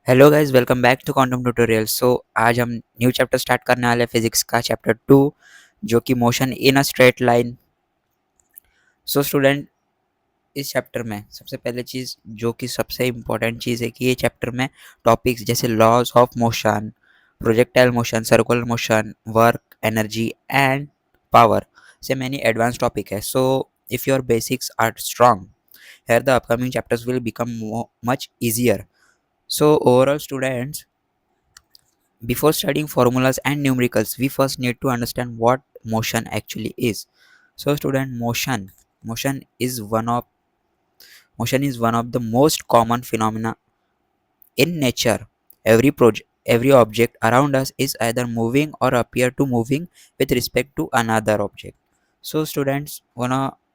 Hello guys, welcome back to quantum tutorial. आज हम new chapter start करने वाले हैं फिजिक्स का चैप्टर 2, जो कि motion in a straight line. Student, इस चैप्टर में सबसे पहले चीज़ जो कि सबसे इम्पोर्टेंट चीज़ है कि ये चैप्टर में टॉपिक्स जैसे laws of motion, projectile motion, circular motion, work, energy and power से मैनी एडवांस टॉपिक है। So if your basics are strong, here the upcoming chapters will become much easier. So overall students, before studying formulas and numericals, we first need to understand what motion actually is. So student, motion is one of the most common phenomena in nature. Every object around us is either moving or appear to moving with respect to another object. So students,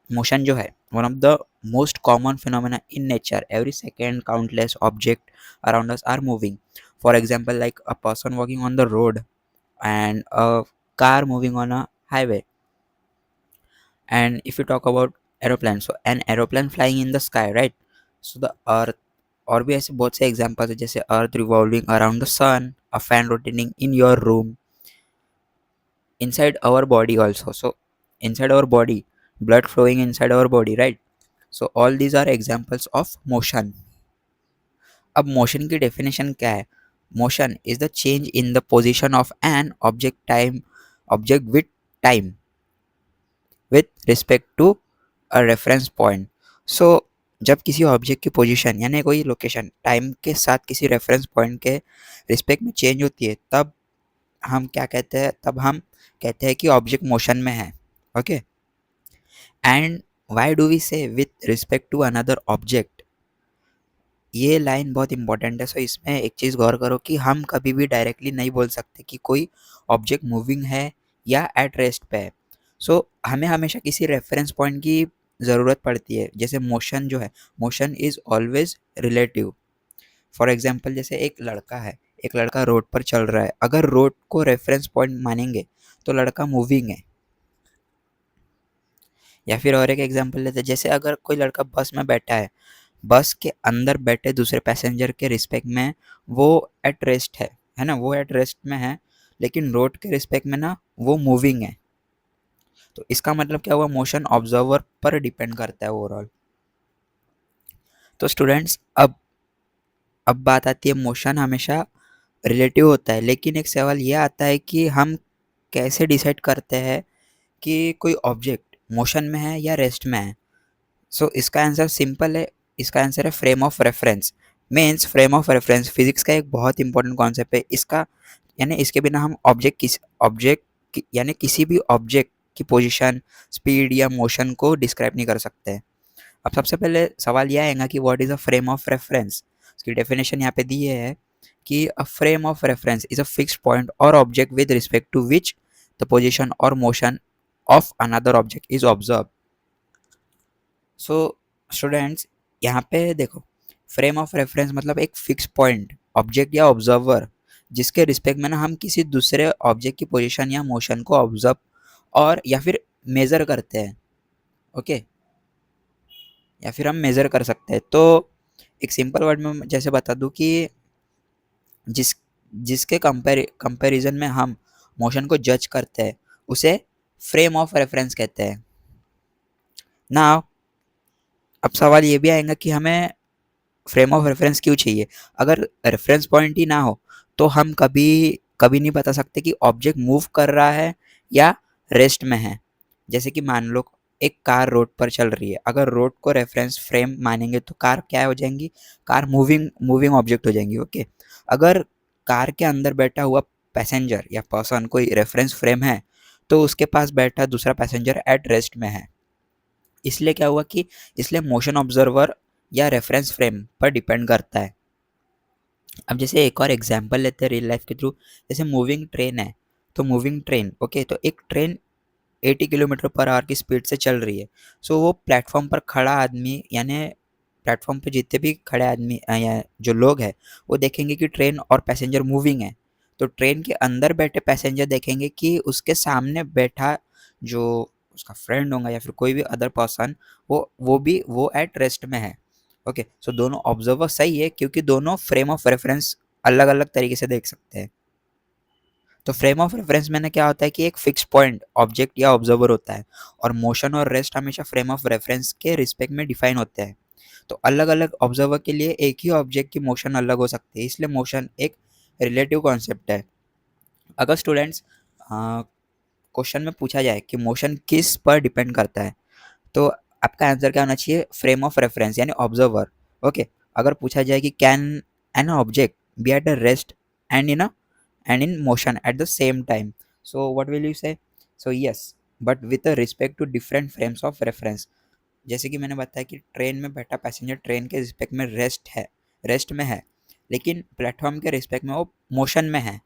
motion जो है one of the most common phenomena in nature. Every second countless object around us are moving. For example, like a person walking on the road and a car moving on a highway. And if you talk about aeroplane, so an aeroplane flying in the sky, right? So the earth, और भी ऐसे बहुत से examples है जैसे earth revolving around the sun, a fan rotating in your room, inside our body also. So inside our body, blood flowing inside our body, right? So all these are examples of motion. अब motion की definition क्या है? Motion is the change in the position of an object with time with respect to a reference point. So जब किसी object की position यानी कोई location time के साथ किसी रेफरेंस पॉइंट के रिस्पेक्ट में चेंज होती है, तब हम क्या कहते हैं? तब हम कहते हैं कि ऑब्जेक्ट मोशन में है। Okay, and why do we say with respect to another object? ये लाइन बहुत इंपॉर्टेंट है। सो इसमें एक चीज़ गौर करो कि हम कभी भी डायरेक्टली नहीं बोल सकते कि कोई ऑब्जेक्ट मूविंग है या एट रेस्ट पे है। सो हमें हमेशा किसी रेफरेंस पॉइंट की ज़रूरत पड़ती है। जैसे मोशन जो है, motion is always relative. For example, जैसे एक लड़का रोड पर चल रहा है, अगर रोड को रेफरेंस पॉइंट मानेंगे तो लड़का मूविंग है। या फिर और एक एग्जांपल लेते हैं, जैसे अगर कोई लड़का बस में बैठा है, बस के अंदर बैठे दूसरे पैसेंजर के रिस्पेक्ट में वो एट रेस्ट है ना, वो एट रेस्ट में है, लेकिन रोड के रिस्पेक्ट में ना वो मूविंग है। तो इसका मतलब क्या हुआ? मोशन ऑब्जर्वर पर डिपेंड करता है ओवरऑल। तो स्टूडेंट्स, अब बात आती है, मोशन हमेशा रिलेटिव होता है, लेकिन एक सवाल ये आता है कि हम कैसे डिसाइड करते हैं कि कोई ऑब्जेक्ट मोशन में है या रेस्ट में है? सो इसका आंसर सिंपल है। इसका आंसर है frame of reference. Means frame of reference physics का एक बहुत इंपॉर्टेंट कॉन्सेप्ट है। इसका यानी इसके बिना हम ऑब्जेक्ट यानी किसी भी ऑब्जेक्ट की पोजीशन, स्पीड या मोशन को डिस्क्राइब नहीं कर सकते हैं। अब सबसे पहले सवाल यह आएगा कि what is a frame of reference. इसकी डेफिनेशन यहाँ पे दी है कि a frame of reference is a fixed point और object with respect to which the position और motion of another object is observe. So students, यहाँ पे देखो, फ्रेम ऑफ रेफरेंस मतलब एक फिक्स पॉइंट, ऑब्जेक्ट या ऑब्जर्वर जिसके रिस्पेक्ट में ना हम किसी दूसरे ऑब्जेक्ट की पोजीशन या मोशन को ऑब्जर्व और या फिर मेज़र करते हैं। ओके, या फिर हम मेज़र कर सकते हैं। तो एक सिंपल वर्ड में जैसे बता दूँ कि जिस जिसके कंपैरिजन में हम मोशन को जज करते हैं, उसे फ्रेम ऑफ रेफरेंस कहते हैं ना। अब सवाल ये भी आएगा कि हमें फ्रेम ऑफ रेफरेंस क्यों चाहिए? अगर रेफरेंस पॉइंट ही ना हो तो हम कभी कभी नहीं बता सकते कि ऑब्जेक्ट मूव कर रहा है या रेस्ट में है। जैसे कि मान लो एक कार रोड पर चल रही है, अगर रोड को रेफरेंस फ्रेम मानेंगे तो कार क्या हो जाएंगी? कार मूविंग मूविंग ऑब्जेक्ट हो जाएंगी। ओके, अगर कार के अंदर बैठा हुआ पैसेंजर या पर्सन कोई रेफरेंस फ्रेम है, तो उसके पास बैठा दूसरा पैसेंजर एट रेस्ट में है। इसलिए क्या हुआ कि इसलिए मोशन ऑब्जर्वर या रेफरेंस फ्रेम पर डिपेंड करता है। अब जैसे एक और एग्जांपल लेते हैं रियल लाइफ के थ्रू। जैसे मूविंग ट्रेन है, तो मूविंग ट्रेन, ओके, तो एक ट्रेन 80 किलोमीटर पर आवर की स्पीड से चल रही है। सो वो प्लेटफॉर्म पर खड़ा आदमी यानी प्लेटफॉर्म पे जितने भी खड़े आदमी या जो लोग हैं, वो देखेंगे कि ट्रेन और पैसेंजर मूविंग है। तो ट्रेन के अंदर बैठे पैसेंजर देखेंगे कि उसके सामने बैठा जो उसका फ्रेंड होगा या फिर कोई भी अदर पर्सन, वो एट रेस्ट में है। ओके, सो दोनों ऑब्जर्वर सही है क्योंकि दोनों फ्रेम ऑफ रेफरेंस अलग अलग तरीके से देख सकते हैं। तो फ्रेम ऑफ रेफरेंस में ना क्या होता है कि एक फिक्स पॉइंट ऑब्जेक्ट या ऑब्जर्वर होता है, और मोशन और रेस्ट हमेशा फ्रेम ऑफ रेफरेंस के रिस्पेक्ट में डिफाइन होते हैं। तो अलग अलग ऑब्जर्वर के लिए एक ही ऑब्जेक्ट की मोशन अलग हो सकती है, इसलिए मोशन एक रिलेटिव कॉन्सेप्ट है। अगर स्टूडेंट्स क्वेश्चन में पूछा जाए कि मोशन किस पर डिपेंड करता है, तो आपका आंसर क्या होना चाहिए? फ्रेम ऑफ रेफरेंस यानी ऑब्जर्वर। ओके, अगर पूछा जाए कि can an object be at a rest and in motion at the same time, so what will you say? So yes, but with a respect to different frames of reference। जैसे कि मैंने बताया कि train में बैठा passenger train के respect में rest में है, लेकिन प्लेटफॉर्म के रिस्पेक्ट में वो मोशन में है।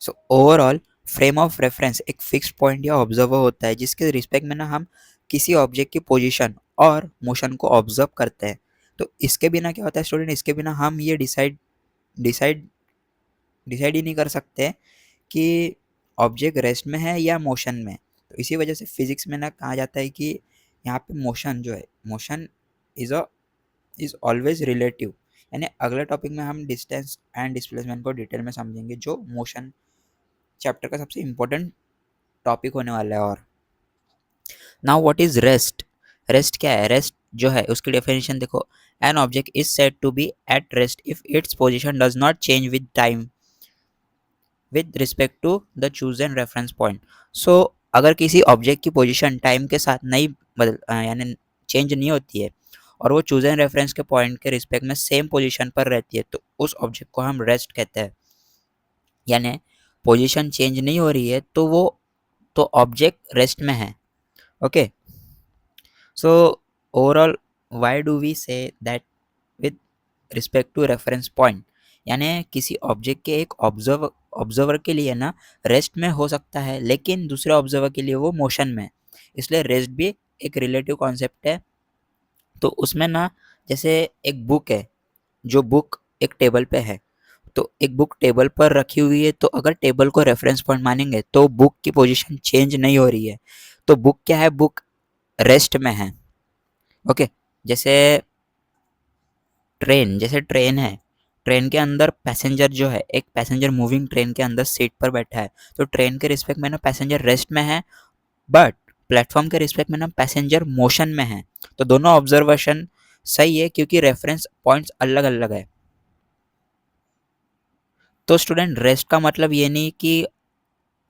So overall frame of reference एक फिक्स पॉइंट या ऑब्जर्वर होता है जिसके रिस्पेक्ट में ना हम किसी ऑब्जेक्ट की पोजीशन और मोशन को ऑब्जर्व करते हैं। तो इसके बिना क्या होता है स्टूडेंट, इसके बिना हम ये डिसाइड डिसाइड ही नहीं कर सकते कि ऑब्जेक्ट रेस्ट में है या मोशन में। तो इसी वजह से फिजिक्स में ना कहा जाता है कि यहाँ पे मोशन जो है, motion is a is always relative. यानी अगले टॉपिक में हम डिस्टेंस एंड डिस्प्लेसमेंट को डिटेल में समझेंगे, जो मोशन चैप्टर का सबसे इम्पोर्टेंट टॉपिक होने वाला है। और now what is rest? Rest क्या है? रेस्ट जो है उसकी डेफिनेशन देखो, an object is said to be at rest if its position does not change with time with respect to the chosen reference point. So अगर किसी object की position time के साथ नहीं यानी चेंज नहीं होती है, और वो चूजन रेफरेंस के पॉइंट के रिस्पेक्ट में सेम पोजीशन पर रहती है, तो उस ऑब्जेक्ट को हम रेस्ट कहते हैं। यानी पोजीशन चेंज नहीं हो रही है तो वो तो ऑब्जेक्ट रेस्ट में है। Okay, so overall why do we say that with respect to reference point, यानी किसी ऑब्जेक्ट के एक ऑब्जर्वर के लिए ना रेस्ट में हो सकता है, लेकिन दूसरे ऑब्जर्वर के लिए वो मोशन में। इसलिए रेस्ट भी एक रिलेटिव कॉन्सेप्ट है। तो उसमें ना जैसे एक बुक है, जो बुक एक टेबल पे है, तो एक बुक टेबल पर रखी हुई है, तो अगर टेबल को रेफरेंस पॉइंट मानेंगे तो बुक की पोजीशन चेंज नहीं हो रही है, तो बुक क्या है? बुक रेस्ट में है। ओके, जैसे जैसे ट्रेन है, ट्रेन के अंदर पैसेंजर जो है, एक पैसेंजर मूविंग ट्रेन के अंदर सीट पर बैठा है, तो ट्रेन के रिस्पेक्ट में ना पैसेंजर रेस्ट में है, बट प्लेटफॉर्म के रिस्पेक्ट में ना पैसेंजर मोशन में है। तो दोनों ऑब्जर्वेशन सही है क्योंकि रेफरेंस पॉइंट्स अलग अलग है। तो स्टूडेंट रेस्ट का मतलब ये नहीं कि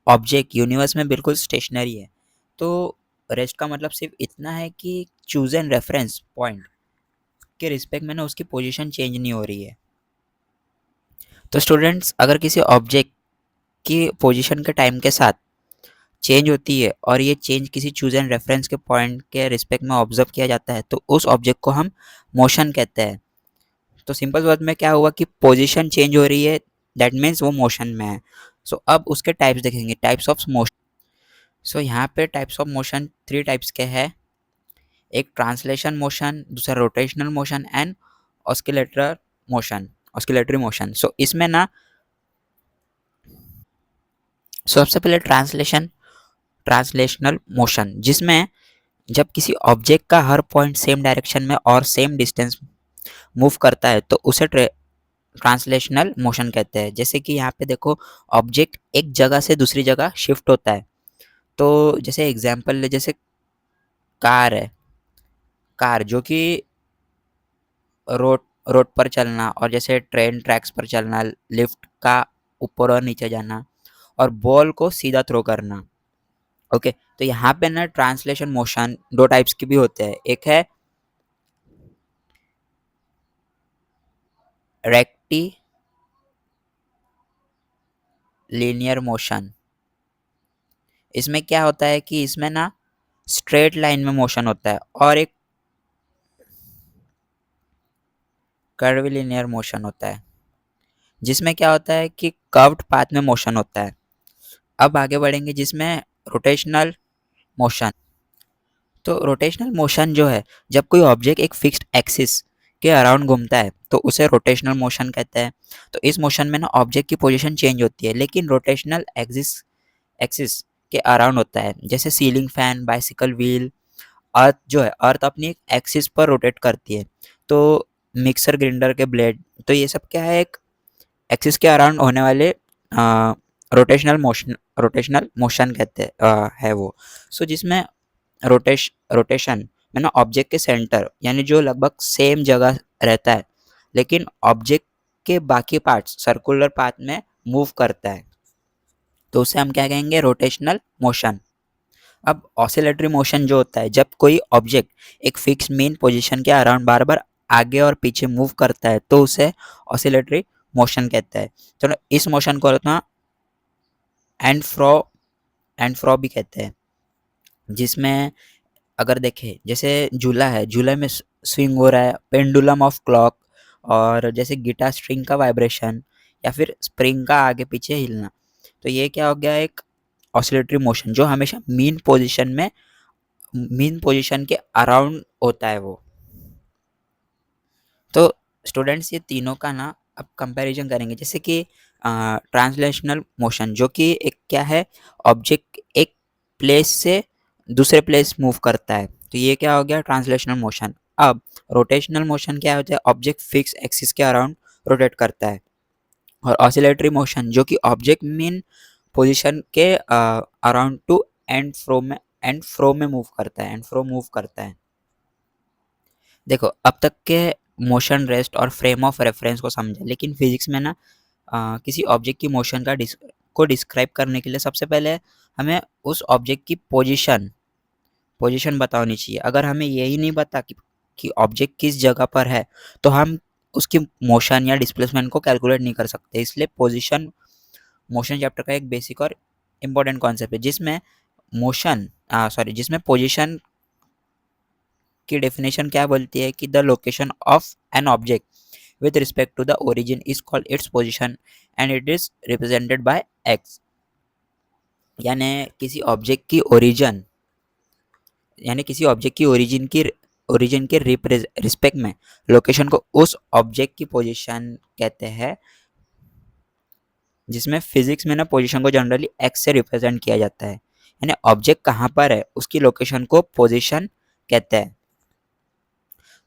ऑब्जेक्ट यूनिवर्स में बिल्कुल स्टेशनरी है। तो रेस्ट का मतलब सिर्फ इतना है कि चूज एन रेफरेंस पॉइंट के रिस्पेक्ट में ना उसकी पोजीशन चेंज नहीं हो रही है। तो स्टूडेंट्स अगर किसी ऑब्जेक्ट की पोजीशन के टाइम के साथ चेंज होती है, और ये चेंज किसी चूज एंड रेफरेंस के पॉइंट के रिस्पेक्ट में ऑब्जर्व किया जाता है, तो उस ऑब्जेक्ट को हम मोशन कहते हैं। तो सिंपल वर्ड में क्या हुआ कि पोजीशन चेंज हो रही है, दैट मीन्स वो मोशन में है। सो अब उसके टाइप्स देखेंगे, टाइप्स ऑफ मोशन। सो यहाँ पे types of motion three types के हैं। एक ट्रांसलेशन मोशन, दूसरा rotational motion and oscillator motion, oscillatory motion. So इसमें ना सबसे पहले ट्रांसलेशनल मोशन, जिसमें जब किसी ऑब्जेक्ट का हर पॉइंट सेम डायरेक्शन में और सेम डिस्टेंस मूव करता है, तो उसे ट्रांसलेशनल मोशन कहते हैं। जैसे कि यहाँ पे देखो, ऑब्जेक्ट एक जगह से दूसरी जगह शिफ्ट होता है। तो जैसे एग्जांपल ले, जैसे कार है, कार जो कि रोड रोड पर चलना, और जैसे ट्रेन ट्रैक्स पर चलना, लिफ्ट का ऊपर और नीचे जाना, और बॉल को सीधा थ्रो करना। ओके, तो यहाँ पे ना ट्रांसलेशन मोशन दो टाइप्स के भी होते हैं। एक है रेक्टी लीनियर मोशन। इसमें क्या होता है कि इसमें ना स्ट्रेट लाइन में मोशन होता है, और एक कर्व लीनियर मोशन होता है, जिसमें क्या होता है कि कर्व्ड पाथ में मोशन होता है। अब आगे बढ़ेंगे जिसमें रोटेशनल मोशन। तो रोटेशनल मोशन जो है, जब कोई ऑब्जेक्ट एक फिक्स्ड एक्सिस के अराउंड घूमता है, तो उसे रोटेशनल मोशन कहते हैं। तो इस मोशन में ना ऑब्जेक्ट की पोजीशन चेंज होती है, लेकिन रोटेशनल एक्सिस एक्सिस के अराउंड होता है। जैसे सीलिंग फैन, बाइसिकल व्हील, अर्थ जो है, अर्थ अपनी एक एक्सिस पर रोटेट करती है। तो मिक्सर ग्राइंडर के ब्लेड, तो ये सब क्या है, एक एक्सिस के अराउंड होने वाले रोटेशनल मोशन कहते हैं है वो। सो जिसमें रोटेशन में ना ऑब्जेक्ट के सेंटर यानी जो लगभग सेम जगह रहता है, लेकिन ऑब्जेक्ट के बाकी पार्ट्स सर्कुलर पाथ में मूव करता है, तो उसे हम क्या कहेंगे, रोटेशनल मोशन। अब ऑसिलेटरी मोशन जो होता है, जब कोई ऑब्जेक्ट एक फिक्स मेन पोजीशन के अराउंड बार बार आगे और पीछे मूव करता है, तो उसे ऑसिलेटरी मोशन कहते हैं। चलो इस मोशन को ना एंड फ्रो भी कहते हैं, जिसमें अगर देखें जैसे झूला है, झूले में स्विंग हो रहा है, पेंडुलम ऑफ क्लॉक, और जैसे गिटार स्ट्रिंग का वाइब्रेशन या फिर स्प्रिंग का आगे पीछे हिलना, तो ये क्या हो गया, एक ऑसिलेटरी मोशन जो हमेशा मीन पोजीशन के अराउंड होता है वो। तो स्टूडेंट्स ये तीनों का ना अब कंपैरिजन करेंगे, जैसे कि ट्रांसलेशनल मोशन जो कि एक क्या है, ऑब्जेक्ट एक प्लेस से दूसरे प्लेस मूव करता है, तो ये क्या हो गया, ट्रांसलेशनल मोशन। अब रोटेशनल मोशन क्या होता है, ऑब्जेक्ट फिक्स एक्सिस के अराउंड रोटेट करता है। और ऑसिलेटरी मोशन जो कि ऑब्जेक्ट मीन पोजीशन के अराउंड टू एंड फ्रो में मूव करता है, एंड फ्रो मूव करता है। देखो अब तक के मोशन, रेस्ट और फ्रेम ऑफ रेफरेंस को समझा, लेकिन फिजिक्स में ना किसी ऑब्जेक्ट की मोशन को डिस्क्राइब करने के लिए सबसे पहले हमें उस ऑब्जेक्ट की पोजीशन बतानी चाहिए। अगर हमें यही नहीं पता कि ऑब्जेक्ट किस जगह पर है, तो हम उसकी मोशन या डिस्प्लेसमेंट को कैलकुलेट नहीं कर सकते। इसलिए पोजीशन मोशन चैप्टर का एक बेसिक और इम्पोर्टेंट कॉन्सेप्ट है, जिसमें पोजीशन की डेफिनेशन क्या बोलती है कि the location of an object with respect to the origin is called its position and it is represented by x। यानी किसी ऑब्जेक्ट की ओरिजिन के रिस्पेक्ट में लोकेशन को उस ऑब्जेक्ट की पोजीशन कहते हैं, जिसमें फिजिक्स में ना पोजीशन को जनरली एक्स से रिप्रेजेंट किया जाता है। यानी ऑब्जेक्ट कहाँ पर है उसकी लोकेशन को पोजीशन कहते हैं।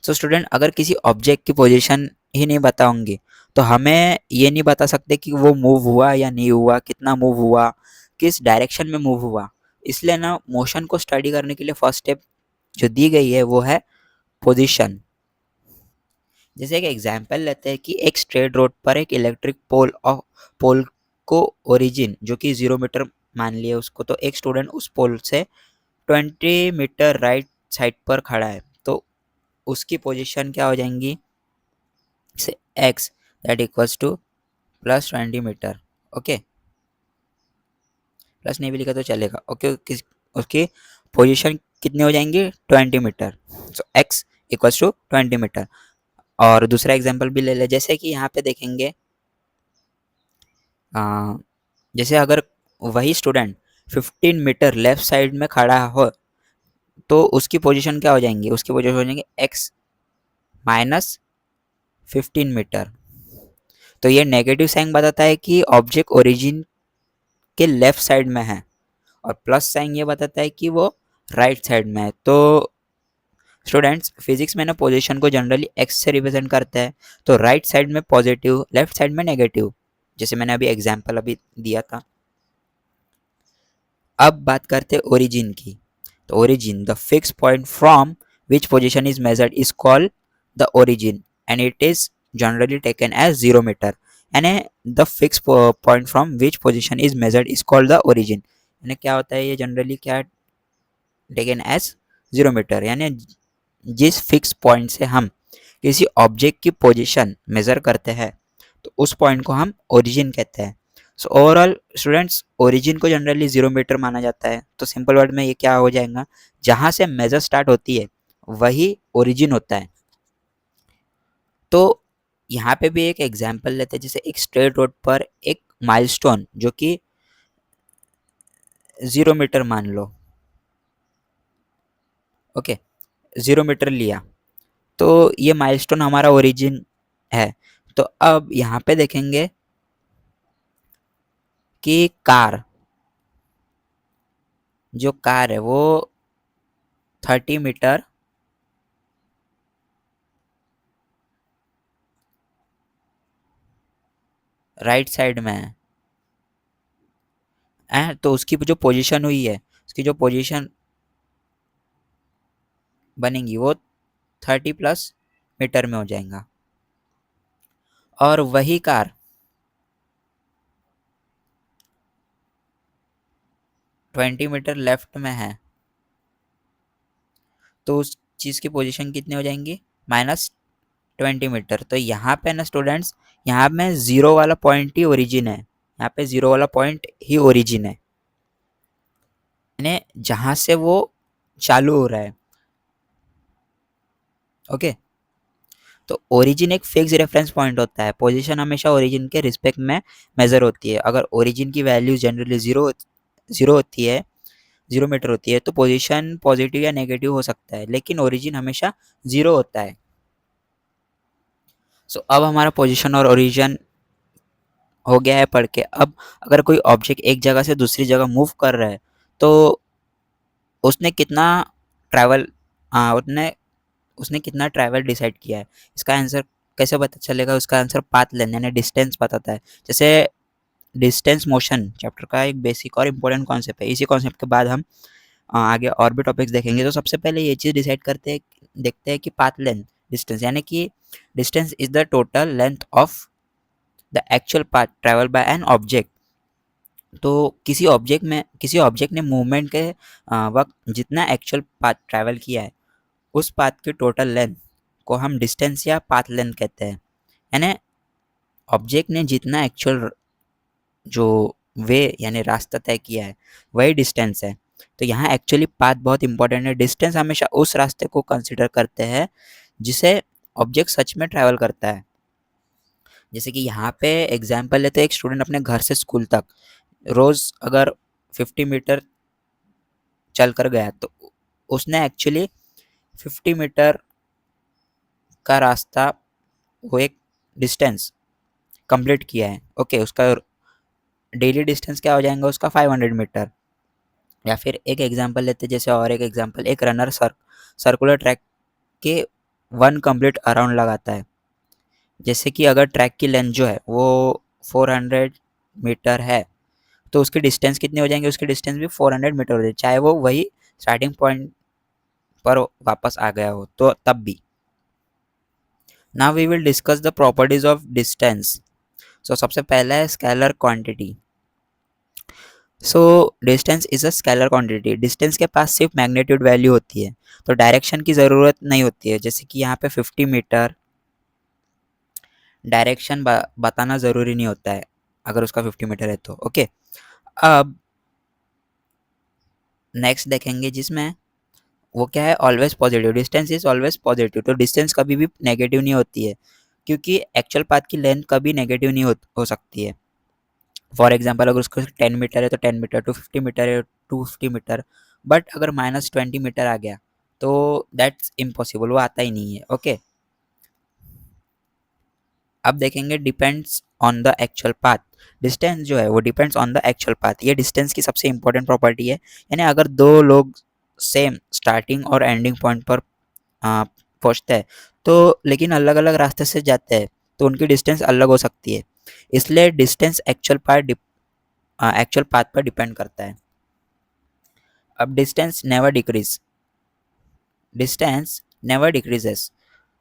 सो स्टूडेंट, अगर किसी ऑब्जेक्ट की पोजीशन ही नहीं बताओगे तो हमें ये नहीं बता सकते कि वो मूव हुआ या नहीं हुआ, कितना मूव हुआ, किस डायरेक्शन में मूव हुआ। इसलिए ना मोशन को स्टडी करने के लिए फर्स्ट स्टेप जो दी गई है वो है पोजीशन। जैसे एक एग्जांपल लेते हैं कि एक स्ट्रेट रोड पर एक इलेक्ट्रिक पोल को ओरिजिन जो कि 0 मीटर मान लिए उसको, तो एक स्टूडेंट उस पोल से 20 मीटर राइट साइड पर खड़ा है, तो उसकी पोजीशन क्या हो जाएंगी, say x that equals to +20 metre. Okay, plus नहीं भी लिखा तो चलेगा। ओके, उसकी पोजीशन कितनी हो जाएंगी, 20 metre. So x equals to 20 metre. और दूसरा एग्जांपल भी ले ले, जैसे कि यहाँ पे देखेंगे जैसे अगर वही स्टूडेंट 15 मीटर लेफ्ट साइड में खड़ा हो, तो उसकी पोजीशन क्या हो जाएंगी, उसकी पोजीशन हो जाएंगे x -15 मीटर। तो ये नेगेटिव साइन बताता है कि ऑब्जेक्ट ओरिजिन के लेफ्ट साइड में है, और प्लस साइन ये बताता है कि वो राइट साइड में है। तो स्टूडेंट्स, फिजिक्स में ना पोजीशन को जनरली एक्स से रिप्रेजेंट करता है, तो राइट साइड में पॉजिटिव, लेफ्ट साइड में नेगेटिव, जैसे मैंने अभी एग्जांपल अभी दिया था। अब बात करते हैं ओरिजिन की। तो origin, the fix point from which position is measured is called the origin and it is generally taken as 0 metre. यानी the fix point from which position is measured is called the origin. यानी क्या होता है, ये generally क्या taken as 0 metre, यानी जिस fix point से हम किसी ऑब्जेक्ट की पोजीशन मेजर करते हैं, तो उस पॉइंट को हम ओरिजिन कहते हैं। सो ओवरऑल स्टूडेंट्स, ओरिजिन को जनरली 0 मीटर माना जाता है। तो सिंपल वर्ड में ये क्या हो जाएगा, जहाँ से मेजर स्टार्ट होती है वही ओरिजिन होता है। तो यहाँ पे भी एक एग्जांपल लेते हैं, जैसे एक स्ट्रेट रोड पर एक माइलस्टोन जो कि 0 मीटर मान लो। ओके, 0 मीटर लिया, तो ये माइलस्टोन हमारा ओरिजिन है। तो अब यहाँ पे देखेंगे कि जो कार है वो 30 मीटर राइट साइड में है, तो उसकी जो पोजीशन हुई है, उसकी जो पोजीशन बनेंगी वो 30 प्लस मीटर में हो जाएगा। और वही कार 20 मीटर लेफ्ट में है, तो उस चीज़ की पोजीशन कितनी हो जाएंगी, -20 मीटर। तो यहाँ पे ना स्टूडेंट्स, यहाँ में जीरो वाला पॉइंट ही ओरिजिन है, यहाँ पे जीरो वाला पॉइंट ही ओरिजिन है, यानी जहाँ से वो चालू हो रहा है। ओके, तो ओरिजिन एक फिक्स रेफरेंस पॉइंट होता है, पोजीशन हमेशा ओरिजिन के रिस्पेक्ट में मेजर होती है। अगर ओरिजिन की वैल्यू जनरली जीरो जीरो होती है, 0 मीटर होती है, तो पोजीशन पॉजिटिव या नेगेटिव हो सकता है, लेकिन ओरिजिन हमेशा जीरो होता है। सो अब हमारा पोजीशन और ओरिजिन हो गया है पढ़ के। अब अगर कोई ऑब्जेक्ट एक जगह से दूसरी जगह मूव कर रहा है, तो उसने कितना ट्रैवल उसने उसने कितना ट्रैवल डिसाइड किया है, इसका आंसर कैसे पता चलेगा? उसका आंसर पाथ लेंथ यानी डिस्टेंस बताता है। जैसे डिस्टेंस मोशन चैप्टर का एक बेसिक और इम्पोर्टेंट कॉन्सेप्ट है। इसी कॉन्सेप्ट के बाद हम आगे और भी टॉपिक्स देखेंगे। तो सबसे पहले ये चीज़ डिसाइड करते हैं, देखते हैं कि पाथ लेंथ डिस्टेंस, यानी कि distance is the total length of the actual path travel by an object. तो किसी ऑब्जेक्ट ने मूवमेंट के वक्त जितना एक्चुअल पाथ ट्रैवल किया है, उस पाथ की टोटल लेंथ को हम डिस्टेंस या पाथ लेंथ कहते हैं। यानी ऑब्जेक्ट ने जितना एक्चुअल जो वे यानी रास्ता तय किया है, वही डिस्टेंस है। तो यहाँ एक्चुअली पाथ बहुत इंपॉर्टेंट है। डिस्टेंस हमेशा उस रास्ते को कंसिडर करते हैं जिसे ऑब्जेक्ट सच में ट्रैवल करता है। जैसे कि यहाँ पे एग्जाम्पल लेते हैं, एक स्टूडेंट अपने घर से स्कूल तक रोज अगर 50 मीटर चल कर गया, तो उसने एक्चुअली 50 मीटर का रास्ता, वो एक डिस्टेंस कंप्लीट किया है। ओके, उसका डेली डिस्टेंस क्या हो जाएगा उसका, 500 मीटर। या फिर एक एग्जांपल लेते हैं, जैसे और एक एग्जांपल, एक रनर सर्कुलर ट्रैक के 1 कंप्लीट अराउंड लगाता है। जैसे कि अगर ट्रैक की लेंथ जो है वो 400 मीटर है, तो उसकी डिस्टेंस कितनी हो जाएंगी, उसकी डिस्टेंस भी 400 मीटर हो जाएगी, चाहे वो वही स्टार्टिंग पॉइंट पर वापस आ गया हो तो तब भी। Now we will discuss the properties of distance. So सबसे पहला है scalar quantity. So distance is a scalar quantity. Distance के पास सिर्फ मैग्नीट्यूड वैल्यू होती है, तो डायरेक्शन की ज़रूरत नहीं होती है। जैसे कि यहाँ पे 50 मीटर, डायरेक्शन बताना ज़रूरी नहीं होता है अगर उसका 50 मीटर है तो। ओके, अब नेक्स्ट देखेंगे जिसमें वो क्या है, always positive. Distance is always positive, तो डिस्टेंस कभी भी नेगेटिव नहीं होती है, क्योंकि एक्चुअल पाथ की लेंथ कभी नेगेटिव नहीं हो सकती है। फॉर एग्जाम्पल, अगर उसको 10 मीटर है तो 10 मीटर, 250 मीटर है 250 मीटर, बट अगर -20 मीटर आ गया तो दैट्स इम्पॉसिबल, वो आता ही नहीं है। ओके, अब देखेंगे depends on the actual path. Distance जो है वो depends on the actual path, ये डिस्टेंस की सबसे इंपॉर्टेंट प्रॉपर्टी है। यानी अगर दो लोग सेम स्टार्टिंग और एंडिंग पॉइंट पर पहुँचते हैं, तो लेकिन अलग अलग रास्ते से जाते हैं, तो उनकी डिस्टेंस अलग हो सकती है। इसलिए डिस्टेंस एक्चुअल पाथ पर डिपेंड करता है। अब डिस्टेंस नेवर डिक्रीजेस।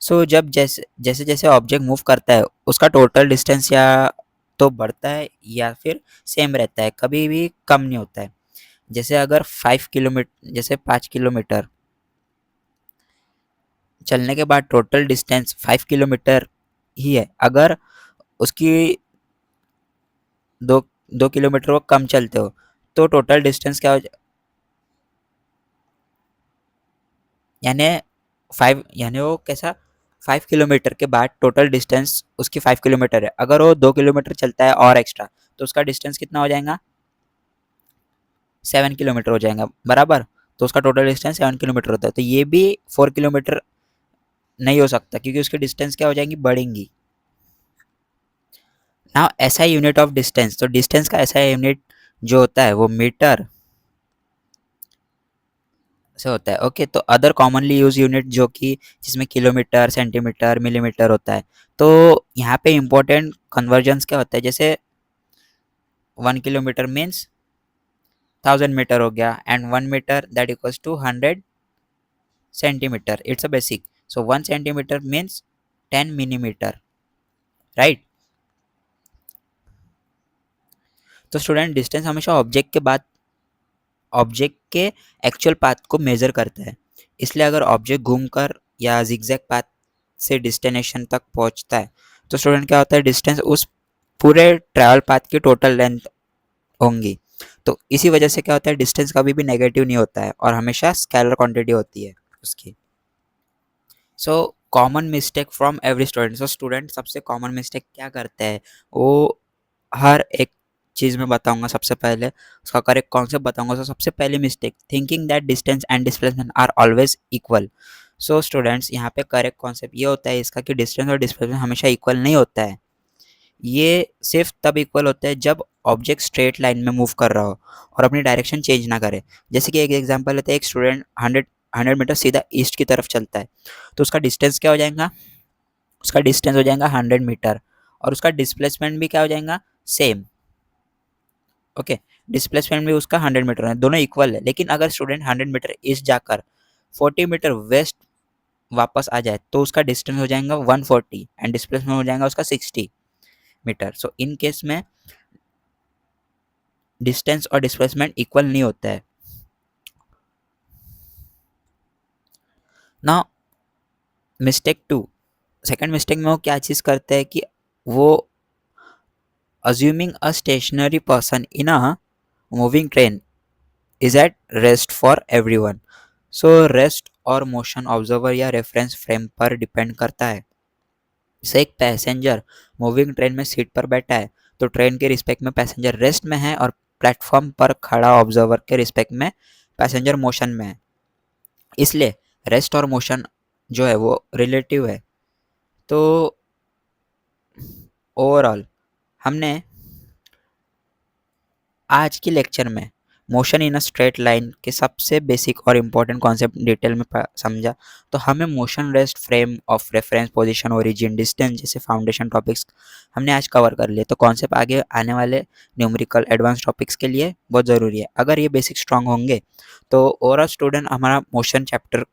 सो जब जैसे जैसे जैसे ऑब्जेक्ट मूव करता है, उसका टोटल डिस्टेंस या तो बढ़ता है या फिर सेम रहता है, कभी भी कम नहीं होता है। जैसे अगर 5 किलोमीटर, जैसे 5 किलोमीटर चलने के बाद टोटल डिस्टेंस 5 किलोमीटर ही है, अगर उसकी दो 2 किलोमीटर वो कम चलते हो, तो टोटल डिस्टेंस क्या हो यानी 5, यानी वो कैसा, 5 किलोमीटर के बाद टोटल डिस्टेंस उसकी 5 किलोमीटर है, अगर वो 2 किलोमीटर चलता है और एक्स्ट्रा, तो उसका डिस्टेंस कितना हो जाएगा, 7 किलोमीटर हो जाएगा बराबर। तो उसका टोटल डिस्टेंस 7 किलोमीटर होता है। तो ये भी 4 किलोमीटर नहीं हो सकता, क्योंकि उसकी डिस्टेंस क्या हो जाएंगी, बढ़ेंगी। नाउ ऐसा यूनिट ऑफ डिस्टेंस, तो डिस्टेंस का ऐसा यूनिट जो होता है वो मीटर से होता है। ओके, तो अदर कॉमनली यूज यूनिट जो कि जिसमें किलोमीटर, सेंटीमीटर, मिलीमीटर होता है। तो यहाँ पे इम्पोर्टेंट कन्वर्जन्स क्या होता है, जैसे 1 किलोमीटर मीन्स 1000 मीटर हो गया, and 1 metre that equals to 100 centimetre. It's a basic. So 1 centimetre means 10 millimetre, right. तो स्टूडेंट डिस्टेंस हमेशा ऑब्जेक्ट के एक्चुअल पाथ को मेजर करता है। इसलिए अगर ऑब्जेक्ट घूमकर या जिगजैग पाथ से डेस्टिनेशन तक पहुंचता है, तो स्टूडेंट क्या होता है, डिस्टेंस उस पूरे ट्रैवल पाथ की टोटल लेंथ होंगी। तो इसी वजह से क्या होता है, डिस्टेंस कभी भी नेगेटिव नहीं होता है और हमेशा स्केलर क्वांटिटी होती है उसकी। So common mistake from every student. So student सबसे कॉमन मिस्टेक क्या करते हैं, वो हर एक चीज़ में बताऊंगा। सबसे पहले उसका करेक्ट कॉन्सेप्ट बताऊंगा। तो सबसे पहली mistake, thinking that distance and displacement are always equal. So students यहाँ पे करेक्ट कॉन्सेप्ट ये होता है इसका कि डिस्टेंस और डिस्प्लेसमेंट हमेशा इक्वल नहीं होता है। ये सिर्फ तब इक्वल होता है जब ऑब्जेक्ट स्ट्रेट लाइन में मूव कर रहा हो और अपनी डायरेक्शन चेंज ना करे। जैसे कि एक एग्जांपल लेते हैं, एक स्टूडेंट 100 मीटर सीधा ईस्ट की तरफ चलता है, तो उसका डिस्टेंस क्या हो जाएगा, उसका डिस्टेंस हो जाएगा 100 मीटर, और उसका डिस्प्लेसमेंट भी क्या हो जाएगा, सेम। ओके, डिस्प्लेसमेंट भी उसका 100 मीटर है, दोनों इक्वल है। लेकिन अगर स्टूडेंट 100 मीटर ईस्ट जाकर 40 मीटर वेस्ट वापस आ जाए, तो उसका डिस्टेंस हो जाएगा 140 एंड डिस्प्लेसमेंट हो जाएगा उसका 60 मीटर। सो इन केस में डिस्टेंस और डिस्प्लेसमेंट इक्वल नहीं होता है ना। मिस्टेक टू, सेकंड मिस्टेक में वो क्या चीज़ करते हैं कि वो assuming a stationary person in a moving train is at rest for everyone. So rest और मोशन ऑब्जर्वर या रेफरेंस फ्रेम पर डिपेंड करता है। जैसे एक पैसेंजर मूविंग ट्रेन में सीट पर बैठा है, तो ट्रेन के रिस्पेक्ट में पैसेंजर रेस्ट में है, और प्लेटफॉर्म पर खड़ा ऑब्जर्वर के रिस्पेक्ट में पैसेंजर मोशन में है। इसलिए रेस्ट और मोशन जो है वो रिलेटिव है। तो ओवरऑल हमने आज के लेक्चर में motion in a straight line के सबसे बेसिक और इम्पोर्टेंट कॉन्सेप्ट डिटेल में समझा। तो हमें motion, rest, frame of reference, position, origin, distance जैसे फाउंडेशन टॉपिक्स हमने आज कवर कर लिए। तो कॉन्सेप्ट आगे आने वाले न्यूमेरिकल एडवांस टॉपिक्स के लिए बहुत ज़रूरी है। अगर ये बेसिक स्ट्रांग होंगे तो ओवरऑल स्टूडेंट हमारा मोशन चैप्टर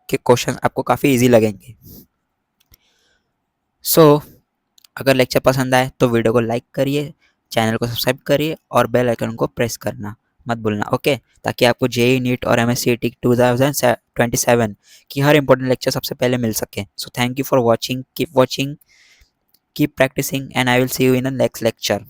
के क्वेश्चन आपको काफ़ी ईजी लगेंगे। सो अगर लेक्चर पसंद आए तो वीडियो को लाइक करिए, चैनल को सब्सक्राइब करिए और बेल आइकन को प्रेस करना मत भूलना, ओके। ताकि आपको जेई नीट और MSc 2027 की हर इंपॉर्टेंट लेक्चर सबसे पहले मिल सके। So thank you for watching, keep practising, and I will see you in the next lecture.